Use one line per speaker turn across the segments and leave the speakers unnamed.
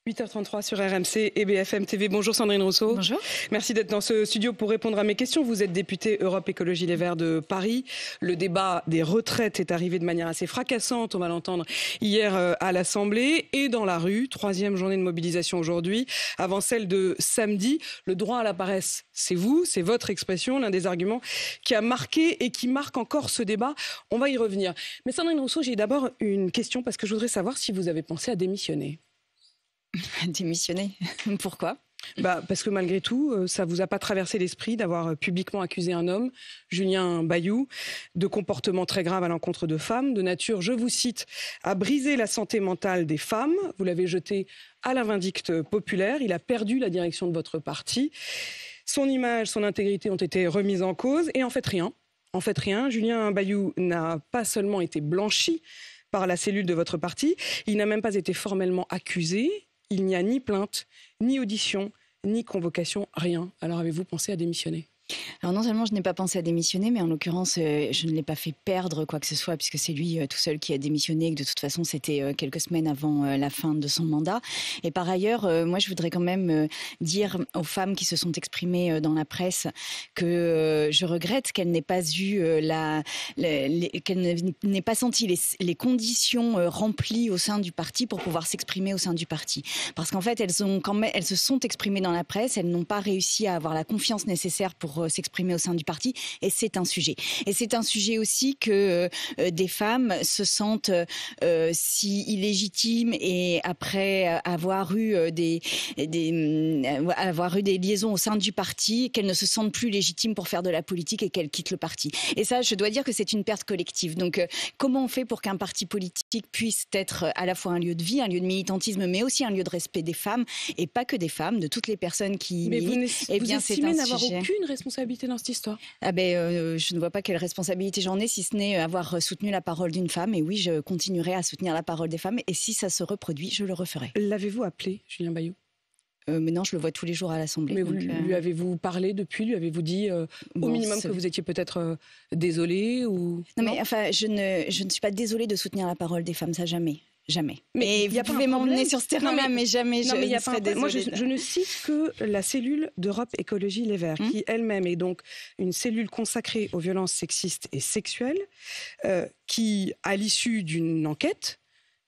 8h33 sur RMC et BFM TV. Bonjour Sandrine Rousseau.
Bonjour.
Merci d'être dans ce studio pour répondre à mes questions. Vous êtes députée Europe Écologie Les Verts de Paris. Le débat des retraites est arrivé de manière assez fracassante, on va l'entendre, hier à l'Assemblée et dans la rue. 3e journée de mobilisation aujourd'hui, avant celle de samedi. Le droit à la paresse, c'est vous, c'est votre expression, l'un des arguments qui a marqué et qui marque encore ce débat. On va y revenir. Mais Sandrine Rousseau, j'ai d'abord une question parce que je voudrais savoir si vous avez pensé à démissionner.
Démissionner. Pourquoi ?
Parce que malgré tout, ça vous a pas traversé l'esprit d'avoir publiquement accusé un homme, Julien Bayou, de comportements très graves à l'encontre de femmes, de nature, je vous cite, à briser la santé mentale des femmes. Vous l'avez jeté à la vindicte populaire. Il a perdu la direction de votre parti. Son image, son intégrité ont été remises en cause. Et en fait, rien. En fait, rien. Julien Bayou n'a pas seulement été blanchi par la cellule de votre parti, il n'a même pas été formellement accusé. Il n'y a ni plainte, ni audition, ni convocation, rien. Alors avez-vous pensé à démissionner ?
Alors non seulement je n'ai pas pensé à démissionner, mais en l'occurrence, je ne l'ai pas fait perdre quoi que ce soit, puisque c'est lui tout seul qui a démissionné, et que de toute façon, c'était quelques semaines avant la fin de son mandat. Et par ailleurs, moi, je voudrais quand même dire aux femmes qui se sont exprimées dans la presse que je regrette qu'elles n'aient pas eu qu'elles n'aient pas senti les conditions remplies au sein du parti pour pouvoir s'exprimer au sein du parti. Parce qu'en fait, elles se sont exprimées dans la presse, elles n'ont pas réussi à avoir la confiance nécessaire pour s'exprimer au sein du parti, et c'est un sujet. Et c'est un sujet aussi que des femmes se sentent si illégitimes et après avoir eu des liaisons au sein du parti, qu'elles ne se sentent plus légitimes pour faire de la politique et qu'elles quittent le parti. Et ça, je dois dire que c'est une perte collective. Donc, comment on fait pour qu'un parti politique puisse être à la fois un lieu de vie, un lieu de militantisme, mais aussi un lieu de respect des femmes, et pas que des femmes, de toutes les personnes qui militent.
Mais vous estimez n'avoir aucune responsabilité dans cette histoire ?
Je ne vois pas quelle responsabilité j'en ai, si ce n'est avoir soutenu la parole d'une femme. Et oui, je continuerai à soutenir la parole des femmes. Et si ça se reproduit, je le referai.
L'avez-vous appelé, Julien Bayou ?
Mais non, je le vois tous les jours à l'Assemblée.
Mais lui avez-vous parlé depuis ? Lui avez-vous dit au minimum que vous étiez peut-être désolée ou...
Non, mais enfin, je ne suis pas désolée de soutenir la parole des femmes, ça jamais. Jamais.
Mais
vous pouvez m'emmener sur ce terrain-là, mais jamais je ne serai désolée.
Moi, je ne cite que la cellule d'Europe Écologie Les Verts, qui elle-même est donc une cellule consacrée aux violences sexistes et sexuelles, qui, à l'issue d'une enquête,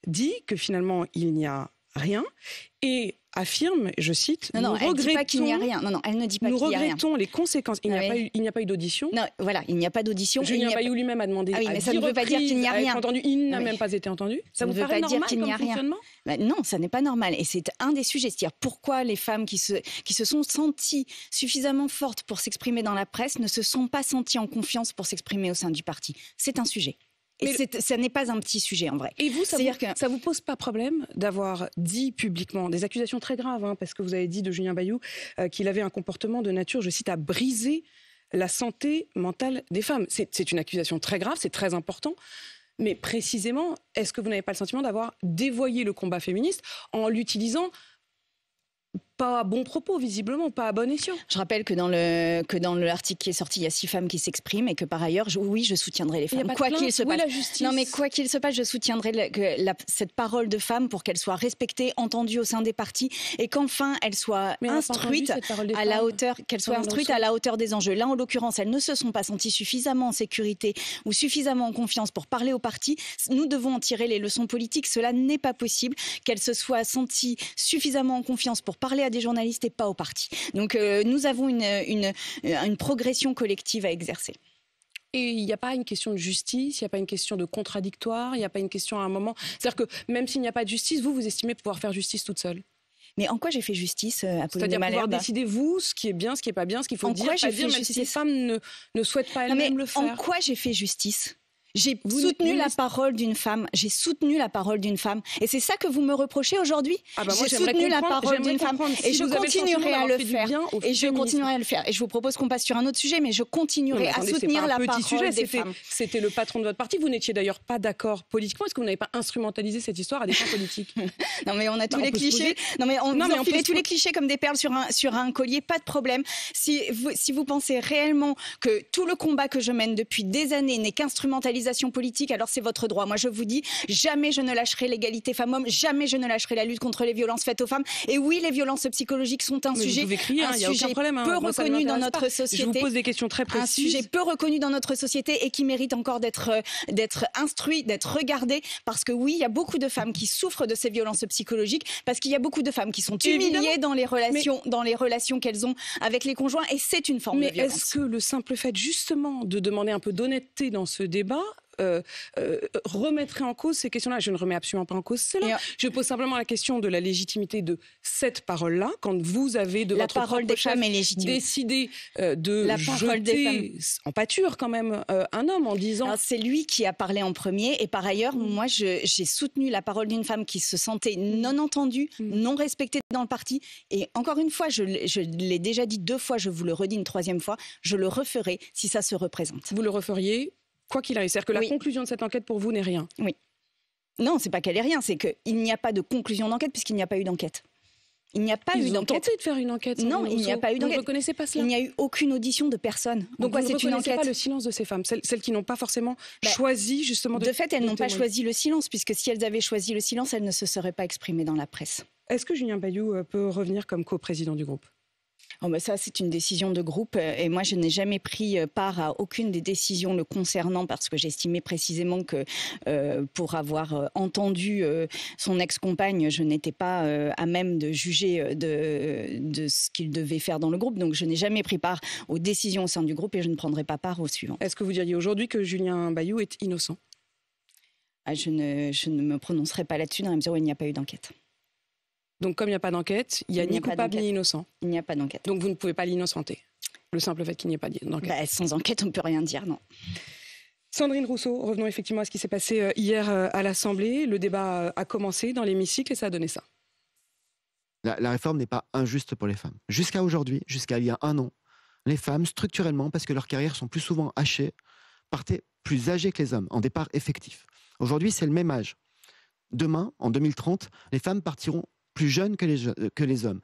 dit que finalement, il n'y a rien et affirme, je cite,
elle ne dit pas qu'il n'y a rien. Non, elle ne dit pas qu'il n'y a rien.
Nous regrettons les conséquences. Il n'y a pas eu d'audition.
Non, voilà, il n'y a pas d'audition.
Julien Bayou lui-même a demandé
mais ça ne veut pas dire qu'il n'y a rien.
Il n'a même pas été entendu. Ça vous paraît normal comme fonctionnement ?
Non, ça n'est pas normal. Et c'est un des sujets. C'est-à-dire pourquoi les femmes qui se sont senties suffisamment fortes pour s'exprimer dans la presse ne se sont pas senties en confiance pour s'exprimer au sein du parti. C'est un sujet. Et ça n'est pas un petit sujet en vrai.
Et vous, ça vous pose pas problème d'avoir dit publiquement des accusations très graves, parce que vous avez dit de Julien Bayou qu'il avait un comportement de nature, je cite, à briser la santé mentale des femmes. C'est une accusation très grave, c'est très important. Mais précisément, est-ce que vous n'avez pas le sentiment d'avoir dévoyé le combat féministe en l'utilisant pas à bon propos, visiblement, pas à bon escient.
Je rappelle que dans l'article qui est sorti, il y a 6 femmes qui s'expriment et que par ailleurs, je soutiendrai les femmes. Quoi qu'il se passe.
La justice.
Non, mais quoi qu'il se passe, je soutiendrai cette parole de femme pour qu'elle soit respectée, entendue au sein des partis et qu'enfin elle soit instruite à la hauteur, des enjeux. Là, en l'occurrence, elles ne se sont pas senties suffisamment en sécurité ou suffisamment en confiance pour parler au parti. Nous devons en tirer les leçons politiques. Cela n'est pas possible qu'elles se soient senties suffisamment en confiance pour parler à des journalistes et pas au parti. Donc nous avons une progression collective à exercer.
Et il n'y a pas une question de justice, il n'y a pas une question de contradictoire, il n'y a pas une question à un moment... C'est-à-dire que même s'il n'y a pas de justice, vous estimez pouvoir faire justice toute seule ?
Mais en quoi j'ai fait justice, Apolline
C'est-à-dire
Malherbe ?
pouvoir décider, vous, ce qui est bien, ce qui n'est pas bien, ce qu'il faut dire, pas dire, même si les femmes ne souhaitent pas elles-mêmes le faire.
En quoi j'ai fait justice ? J'ai soutenu la parole d'une femme. J'ai soutenu la parole d'une femme. Et c'est ça que vous me reprochez aujourd'hui ?
J'ai
soutenu la parole d'une femme. Et je continuerai à le faire. Et je vous propose qu'on passe sur un autre sujet, mais je continuerai à soutenir la parole des femmes.
C'était le patron de votre parti. Vous n'étiez d'ailleurs pas d'accord politiquement. Est-ce que vous n'avez pas instrumentalisé cette histoire à des fins politiques ?
Non, mais on a tous les clichés. Non, mais on enfile tous les clichés comme des perles sur un collier. Pas de problème. Si vous pensez réellement que tout le combat que je mène depuis des années n'est qu'instrumentalisé mobilisation politique, alors c'est votre droit. Moi, je vous dis, jamais je ne lâcherai l'égalité femmes-hommes, jamais je ne lâcherai la lutte contre les violences faites aux femmes. Et oui, les violences psychologiques sont un sujet, peu reconnu dans notre société.
Je vous pose des questions très précises.
Un sujet peu reconnu dans notre société et qui mérite encore d'être instruit, d'être regardé. Parce que oui, il y a beaucoup de femmes qui souffrent de ces violences psychologiques, parce qu'il y a beaucoup de femmes qui sont humiliées dans les relations qu'elles ont avec les conjoints, et c'est une forme de violence.
Mais est-ce que le simple fait justement de demander un peu d'honnêteté dans ce débat remettrait en cause ces questions-là? Je ne remets absolument pas en cause cela. Je pose simplement la question de la légitimité de cette parole-là, quand vous avez de votre
parole des femmes est légitime.
Décidé de jeter en pâture quand même un homme en disant...
Alors, c'est lui qui a parlé en premier, et par ailleurs, moi j'ai soutenu la parole d'une femme qui se sentait non entendue, non respectée dans le parti, et encore une fois, je l'ai déjà dit 2 fois, je vous le redis une 3e fois, je le referai si ça se représente.
Vous le referiez quoi qu'il arrive? C'est-à-dire que la conclusion de cette enquête pour vous n'est rien?
Oui. Non, c'est pas qu'elle est rien, c'est qu'il n'y a pas de conclusion d'enquête puisqu'il n'y a pas eu d'enquête. Il n'y a pas eu d'enquête.
Ils ont tenté de faire une enquête.
Non, il n'y a pas eu d'enquête.
Vous ne reconnaissez pas cela?
Il n'y a eu aucune audition de personne.
Donc vous ne reconnaissez pas le silence de ces femmes, celles qui n'ont pas forcément choisi justement de...
De fait, elles n'ont pas choisi le silence, puisque si elles avaient choisi le silence, elles ne se seraient pas exprimées dans la presse.
Est-ce que Julien Bayou peut revenir comme coprésident du groupe?
Oh ben ça, c'est une décision de groupe, et moi je n'ai jamais pris part à aucune des décisions le concernant, parce que j'estimais précisément que pour avoir entendu son ex-compagne, je n'étais pas à même de juger de ce qu'il devait faire dans le groupe. Donc je n'ai jamais pris part aux décisions au sein du groupe, et je ne prendrai pas part aux suivantes.
Est-ce que vous diriez aujourd'hui que Julien Bayou est innocent?
Je ne me prononcerai pas là-dessus dans la mesure où il n'y a pas eu d'enquête.
Donc comme il n'y a pas d'enquête, il n'y a ni coupable ni innocent.
Il n'y a pas d'enquête.
Donc vous ne pouvez pas l'innocenter. Le simple fait qu'il n'y ait pas d'enquête.
Sans enquête, on ne peut rien dire, non.
Sandrine Rousseau, revenons effectivement à ce qui s'est passé hier à l'Assemblée. Le débat a commencé dans l'hémicycle et ça a donné ça.
La réforme n'est pas injuste pour les femmes. Jusqu'à aujourd'hui, jusqu'à il y a 1 an, les femmes, structurellement, parce que leurs carrières sont plus souvent hachées, partaient plus âgées que les hommes, en départ effectif. Aujourd'hui, c'est le même âge. Demain, en 2030, les femmes partiront plus jeunes que les hommes.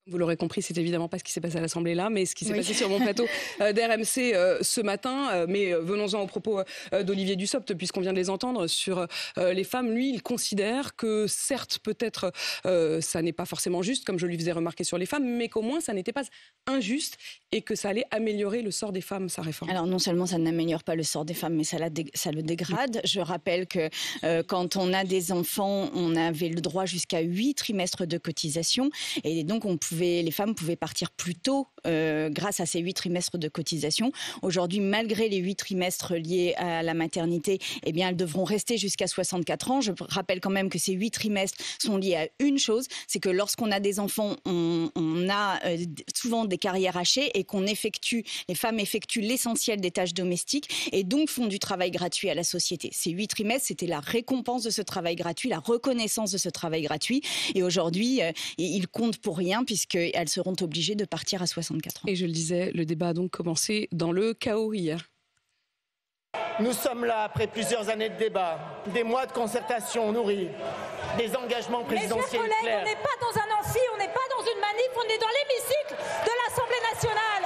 Vous l'aurez compris, c'est évidemment pas ce qui s'est passé à l'Assemblée là, mais ce qui s'est passé sur mon plateau d'RMC ce matin. Mais venons-en aux propos d'Olivier Dussopt, puisqu'on vient de les entendre sur les femmes. Lui, il considère que certes, peut-être, ça n'est pas forcément juste, comme je lui faisais remarquer sur les femmes, mais qu'au moins, ça n'était pas injuste et que ça allait améliorer le sort des femmes, sa réforme.
Alors non seulement ça n'améliore pas le sort des femmes, mais ça le dégrade. Je rappelle que quand on a des enfants, on avait le droit jusqu'à 8 trimestres de cotisation, et donc les femmes pouvaient partir plus tôt grâce à ces 8 trimestres de cotisation. Aujourd'hui, malgré les 8 trimestres liés à la maternité, eh bien, elles devront rester jusqu'à 64 ans. Je rappelle quand même que ces 8 trimestres sont liés à une chose, c'est que lorsqu'on a des enfants, on a souvent des carrières hachées et les femmes effectuent l'essentiel des tâches domestiques et donc font du travail gratuit à la société. Ces 8 trimestres, c'était la récompense de ce travail gratuit, la reconnaissance de ce travail gratuit. Et aujourd'hui, ils comptent pour rien puisqu'elles seront obligées de partir à 64 ans.
Et je le disais, le débat a donc commencé dans le chaos hier.
Nous sommes là après plusieurs années de débat, des mois de concertation nourrie, des engagements présidentiels clairs.
Mes chers collègues, on n'est pas dans un amphi, on n'est pas dans une manif, on est dans l'hémicycle de l'Assemblée nationale.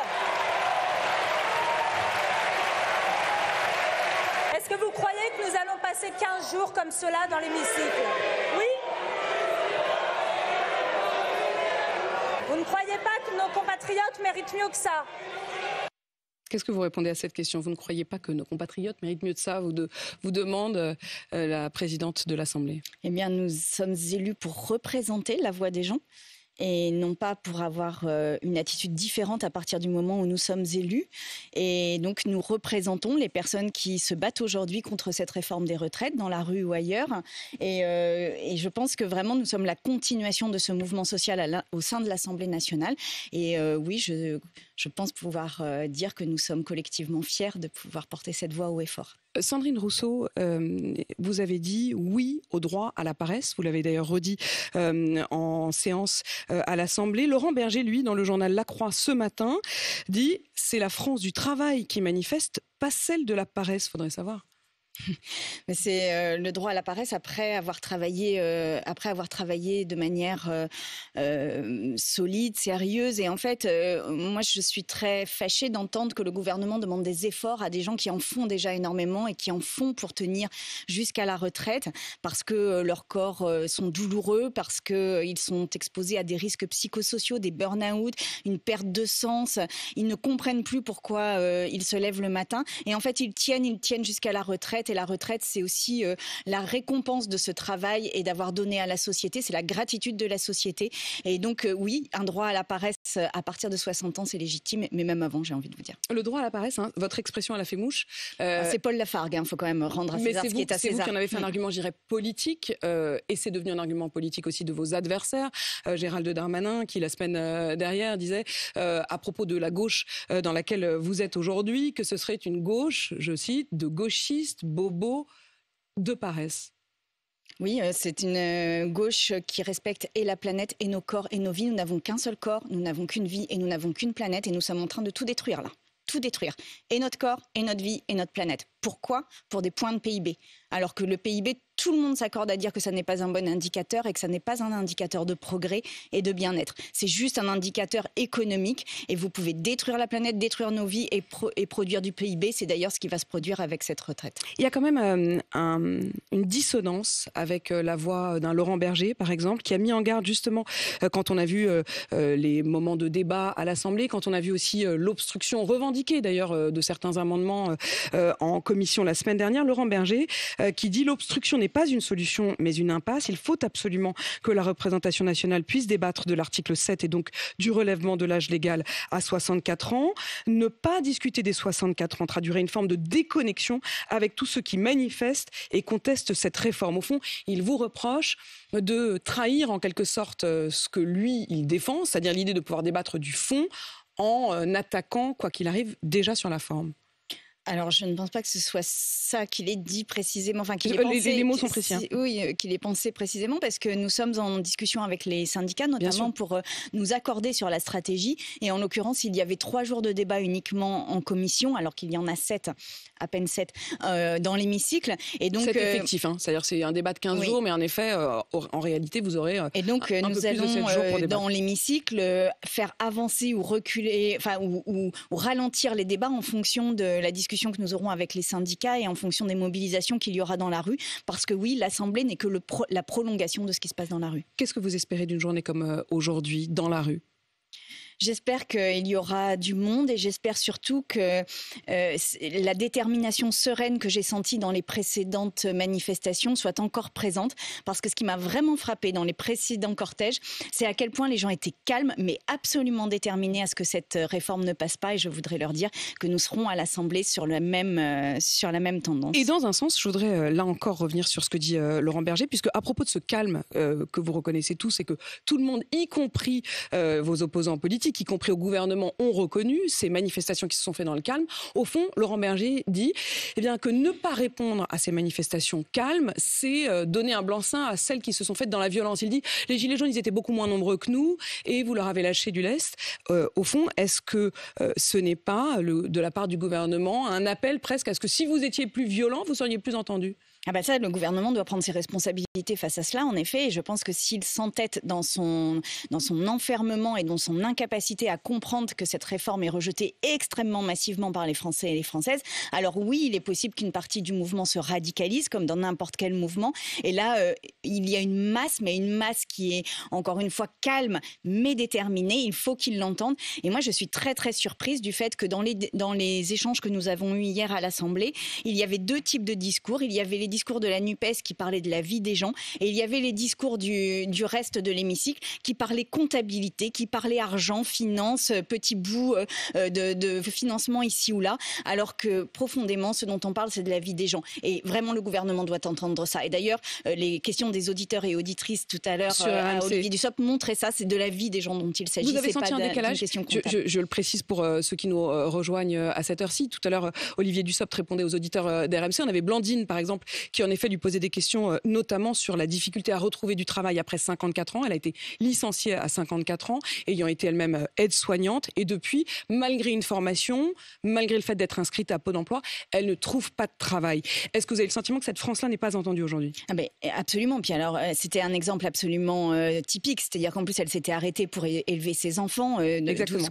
Est-ce que vous croyez que nous allons passer 15 jours comme cela dans l'hémicycle? Oui? Vous ne croyez pas que nos compatriotes méritent mieux que ça?
Qu'est-ce que vous répondez à cette question? Vous ne croyez pas que nos compatriotes méritent mieux que ça? Vous demande la présidente de l'Assemblée.
Eh bien, nous sommes élus pour représenter la voix des gens et non pas pour avoir une attitude différente à partir du moment où nous sommes élus. Et donc, nous représentons les personnes qui se battent aujourd'hui contre cette réforme des retraites, dans la rue ou ailleurs. Et je pense que vraiment, nous sommes la continuation de ce mouvement social au sein de l'Assemblée nationale. Et oui, je pense pouvoir dire que nous sommes collectivement fiers de pouvoir porter cette voix haut et fort.
Sandrine Rousseau, vous avez dit oui au droit à la paresse. Vous l'avez d'ailleurs redit en séance à l'Assemblée. Laurent Berger, lui, dans le journal La Croix ce matin, dit « C'est la France du travail qui manifeste, pas celle de la paresse ». Faudrait savoir.
Mais c'est le droit à la paresse après avoir travaillé de manière solide, sérieuse. Et en fait, moi, je suis très fâchée d'entendre que le gouvernement demande des efforts à des gens qui en font déjà énormément et qui en font pour tenir jusqu'à la retraite, parce que leurs corps sont douloureux, parce qu'ils sont exposés à des risques psychosociaux, des burn-out, une perte de sens. Ils ne comprennent plus pourquoi ils se lèvent le matin. Et en fait, ils tiennent jusqu'à la retraite. Et la retraite, c'est aussi la récompense de ce travail et d'avoir donné à la société. C'est la gratitude de la société. Et donc, oui, un droit à la paresse à partir de 60 ans, c'est légitime, mais même avant, j'ai envie de vous dire.
Le droit à la paresse, hein, votre expression, elle a fait mouche.
C'est Paul Lafargue, il faut quand même rendre à César ce qui est à César.
C'est vous qui en avez fait un argument, je dirais, politique, et c'est devenu un argument politique aussi de vos adversaires. Gérald Darmanin, qui la semaine dernière disait, à propos de la gauche dans laquelle vous êtes aujourd'hui, que ce serait une gauche, je cite, de gauchistes, bobos, de paresse.
Oui, c'est une gauche qui respecte et la planète et nos corps et nos vies. Nous n'avons qu'un seul corps, nous n'avons qu'une vie et nous n'avons qu'une planète et nous sommes en train de tout détruire là. Tout détruire. Et notre corps, et notre vie, et notre planète. Pourquoi ? Pour des points de PIB. Alors que le PIB, tout le monde s'accorde à dire que ça n'est pas un bon indicateur et que ça n'est pas un indicateur de progrès et de bien-être. C'est juste un indicateur économique et vous pouvez détruire la planète, détruire nos vies et produire du PIB. C'est d'ailleurs ce qui va se produire avec cette retraite.
Il y a quand même une dissonance avec la voix d'un Laurent Berger, par exemple, qui a mis en garde justement quand on a vu les moments de débat à l'Assemblée, quand on a vu aussi l'obstruction revendiquée d'ailleurs de certains amendements en commission la semaine dernière. Laurent Berger qui dit l'obstruction n'est pas une solution mais une impasse. Il faut absolument que la représentation nationale puisse débattre de l'article 7 et donc du relèvement de l'âge légal à 64 ans. Ne pas discuter des 64 ans traduirait une forme de déconnexion avec tous ceux qui manifestent et contestent cette réforme. Au fond, il vous reproche de trahir en quelque sorte ce que lui, il défend, c'est-à-dire l'idée de pouvoir débattre du fond en attaquant, quoi qu'il arrive, déjà sur la forme.
Alors, je ne pense pas que ce soit ça qu'il ait dit précisément. Enfin, qu'il ait
pensé, les mots sont précis.
Oui, qu'il ait pensé précisément, parce que nous sommes en discussion avec les syndicats, notamment pour nous accorder sur la stratégie. Et en l'occurrence, il y avait 3 jours de débat uniquement en commission, alors qu'il y en a 7, à peine 7, dans l'hémicycle. Et donc,
7 effectifs, hein. C'est-à-dire c'est un débat de 15 jours, mais en effet, en réalité, vous aurez
et donc,
un
nous
peu plus
allons,
de 7 jours pour débattre.
dans l'hémicycle, faire avancer ou reculer, enfin, ou ralentir les débats en fonction de la discussion que nous aurons avec les syndicats et en fonction des mobilisations qu'il y aura dans la rue. Parce que oui, l'Assemblée n'est que la prolongation de ce qui se passe dans la rue.
Qu'est-ce que vous espérez d'une journée comme aujourd'hui, dans la rue ?
J'espère qu'il y aura du monde et j'espère surtout que la détermination sereine que j'ai sentie dans les précédentes manifestations soit encore présente. Parce que ce qui m'a vraiment frappée dans les précédents cortèges, c'est à quel point les gens étaient calmes, mais absolument déterminés à ce que cette réforme ne passe pas. Et je voudrais leur dire que nous serons à l'Assemblée sur la même tendance.
Et dans un sens, je voudrais là encore revenir sur ce que dit Laurent Berger, puisque à propos de ce calme que vous reconnaissez tous et que tout le monde, y compris vos opposants politiques, y compris au gouvernement, ont reconnu ces manifestations qui se sont faites dans le calme. Au fond, Laurent Berger dit que ne pas répondre à ces manifestations calmes, c'est donner un blanc-seing à celles qui se sont faites dans la violence. Il dit, les Gilets jaunes, ils étaient beaucoup moins nombreux que nous et vous leur avez lâché du lest. Au fond, est-ce que ce n'est pas, de la part du gouvernement, un appel presque à ce que si vous étiez plus violent, vous seriez plus entendu ?
Ça, le gouvernement doit prendre ses responsabilités face à cela, en effet. Et je pense que s'il s'entête dans son enfermement et dans son incapacité à comprendre que cette réforme est rejetée extrêmement massivement par les Français et les Françaises, alors oui, il est possible qu'une partie du mouvement se radicalise, comme dans n'importe quel mouvement. Et là, il y a une masse, mais une masse qui est, encore une fois, calme, mais déterminée. Il faut qu'ils l'entendent. Et moi, je suis très, très surprise du fait que dans les échanges que nous avons eus hier à l'Assemblée, il y avait 2 types de discours. Il y avait les discours de la NUPES qui parlaient de la vie des gens et il y avait les discours du reste de l'hémicycle qui parlaient comptabilité, qui parlaient argent, finance, petit bout de financement ici ou là, alors que profondément ce dont on parle c'est de la vie des gens et vraiment le gouvernement doit entendre ça. Et d'ailleurs les questions des auditeurs et auditrices tout à l'heure à Olivier Dussopt montraient ça, c'est de la vie des gens dont il s'agit.
Vous avez senti un décalage ? Je le précise pour ceux qui nous rejoignent à cette heure-ci. Tout à l'heure Olivier Dussopt répondait aux auditeurs d'RMC. On avait Blandine par exemple qui en effet lui posait des questions notamment sur la difficulté à retrouver du travail après 54 ans. Elle a été licenciée à 54 ans, ayant été elle-même elle-même aide-soignante et depuis, malgré une formation, malgré le fait d'être inscrite à Pôle emploi, elle ne trouve pas de travail. Est-ce que vous avez le sentiment que cette France-là n'est pas entendue aujourd'hui ?
Absolument. Puis alors, c'était un exemple absolument typique, c'est-à-dire qu'en plus, elle s'était arrêtée pour élever ses enfants.
Exactement.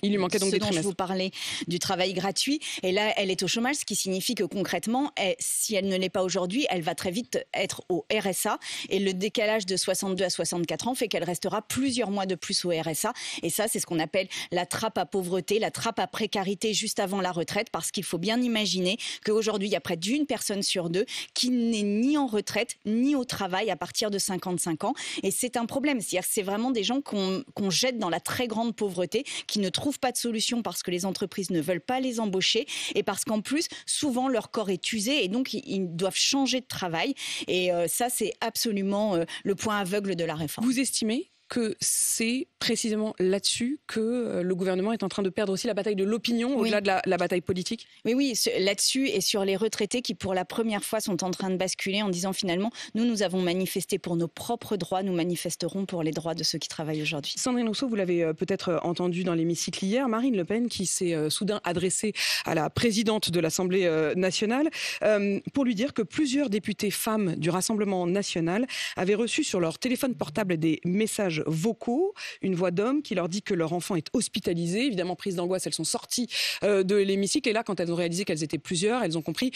Il lui manquait donc des trimestres.
Je vous parlais du travail gratuit. Et là, elle est au chômage, ce qui signifie que concrètement, si elle ne l'est pas aujourd'hui, elle va très vite être au RSA. Et le décalage de 62 à 64 ans fait qu'elle restera plusieurs mois de plus au RSA. Et ça, c'est ce qu'on appelle la trappe à pauvreté, la trappe à précarité juste avant la retraite, parce qu'il faut bien imaginer qu'aujourd'hui, il y a près d'une personne sur deux qui n'est ni en retraite, ni au travail à partir de 55 ans. Et c'est un problème. C'est-à-dire que c'est vraiment des gens qu'on jette dans la très grande pauvreté, qui ne trouvent pas de solution parce que les entreprises ne veulent pas les embaucher et parce qu'en plus, souvent, leur corps est usé et donc ils doivent changer de travail. Et ça, c'est absolument le point aveugle de la réforme.
Vous estimez que c'est précisément là-dessus que le gouvernement est en train de perdre aussi la bataille de l'opinion, au-delà de la bataille politique ?
Oui, là-dessus et sur les retraités qui, pour la première fois, sont en train de basculer en disant finalement, nous avons manifesté pour nos propres droits, nous manifesterons pour les droits de ceux qui travaillent aujourd'hui.
Sandrine Rousseau, vous l'avez peut-être entendu dans l'hémicycle hier, Marine Le Pen qui s'est soudain adressée à la présidente de l'Assemblée nationale pour lui dire que plusieurs députés femmes du Rassemblement national avaient reçu sur leur téléphone portable des messages vocaux, une voix d'homme qui leur dit que leur enfant est hospitalisé. Évidemment, prises d'angoisse, elles sont sorties de l'hémicycle. Et là, quand elles ont réalisé qu'elles étaient plusieurs, elles ont compris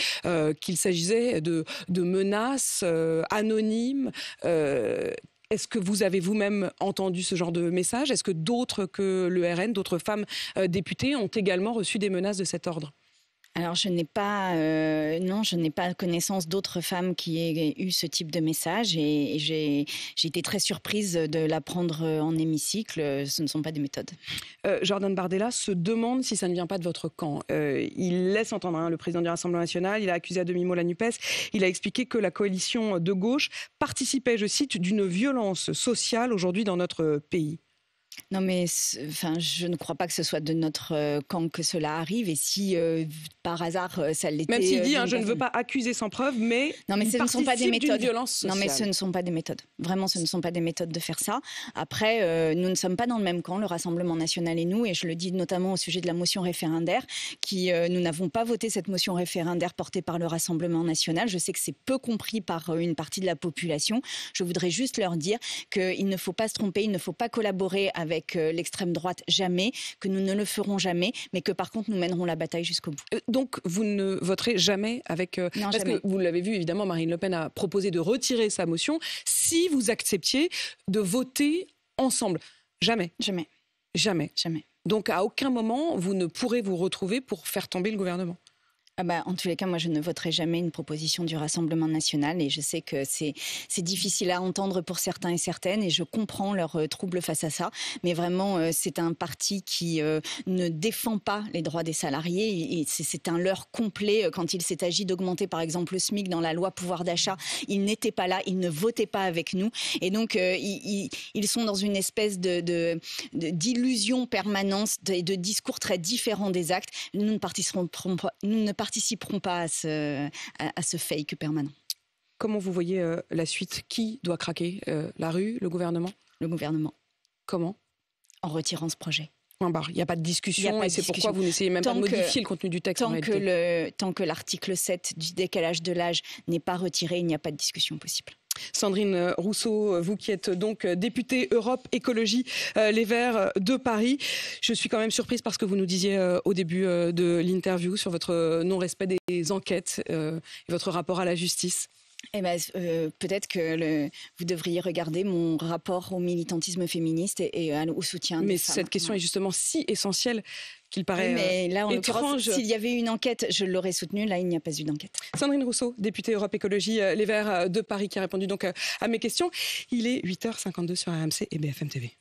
qu'il s'agissait de menaces anonymes. Est-ce que vous avez vous-même entendu ce genre de message ? Est-ce que d'autres que le RN, d'autres femmes députées ont également reçu des menaces de cet ordre ?
Alors, je n'ai pas connaissance d'autres femmes qui aient eu ce type de message et j'ai été très surprise de l'apprendre en hémicycle. Ce ne sont pas des méthodes.
Jordan Bardella se demande si ça ne vient pas de votre camp. Il laisse entendre, le président du Rassemblement national, il a accusé à demi-mot la NUPES, il a expliqué que la coalition de gauche participait, je cite, d'une violence sociale aujourd'hui dans notre pays.
Non, mais je ne crois pas que ce soit de notre camp que cela arrive. Et si par hasard ça l'était,
même s'il dit, je ne veux pas accuser sans preuve, mais
ce ne sont pas des méthodes.
Violence sociale.
Non, mais ce ne sont pas des méthodes. Vraiment, ce ne sont pas des méthodes de faire ça. Après, nous ne sommes pas dans le même camp, le Rassemblement national et nous. Et je le dis notamment au sujet de la motion référendaire, nous n'avons pas voté cette motion référendaire portée par le Rassemblement national. Je sais que c'est peu compris par une partie de la population. Je voudrais juste leur dire qu'il ne faut pas se tromper, il ne faut pas collaborer avec l'extrême droite, jamais, que nous ne le ferons jamais, mais que par contre nous mènerons la bataille jusqu'au bout.
Donc vous ne voterez jamais avec...
Non,
parce
jamais.
Que vous l'avez vu, évidemment, Marine Le Pen a proposé de retirer sa motion si vous acceptiez de voter ensemble. Jamais.
Jamais.
Jamais.
Jamais.
Donc à aucun moment vous ne pourrez vous retrouver pour faire tomber le gouvernement.
En tous les cas, moi, je ne voterai jamais une proposition du Rassemblement national et je sais que c'est difficile à entendre pour certains et certaines et je comprends leur trouble face à ça. Mais vraiment, c'est un parti qui ne défend pas les droits des salariés et c'est un leurre complet. Quand il s'est agi d'augmenter, par exemple, le SMIC dans la loi pouvoir d'achat, ils n'étaient pas là, ils ne votaient pas avec nous. Et donc, ils sont dans une espèce d'illusion permanente et de discours très différents des actes. Nous ne participerons pas à ce fake permanent.
Comment vous voyez la suite ? Qui doit craquer ? La rue ? Le gouvernement ?
Le gouvernement.
Comment ?
En retirant ce projet.
Il n'y a pas de discussion et c'est pourquoi vous n'essayez même pas de modifier le contenu du texte.
Tant que l'article 7 du décalage de l'âge n'est pas retiré, il n'y a pas de discussion possible.
Sandrine Rousseau, vous qui êtes donc députée Europe Écologie Les Verts de Paris. Je suis quand même surprise parce que vous nous disiez au début de l'interview sur votre non-respect des enquêtes et votre rapport à la justice.
Peut-être que vous devriez regarder mon rapport au militantisme féministe et au soutien des femmes.
Mais cette question est justement si essentielle qu'il paraît
mais là, en
étrange.
S'il y avait eu une enquête, je l'aurais soutenue. Là, il n'y a pas eu d'enquête.
Sandrine Rousseau, députée Europe Écologie Les Verts de Paris, qui a répondu donc à mes questions. Il est 8h52 sur RMC et BFM TV.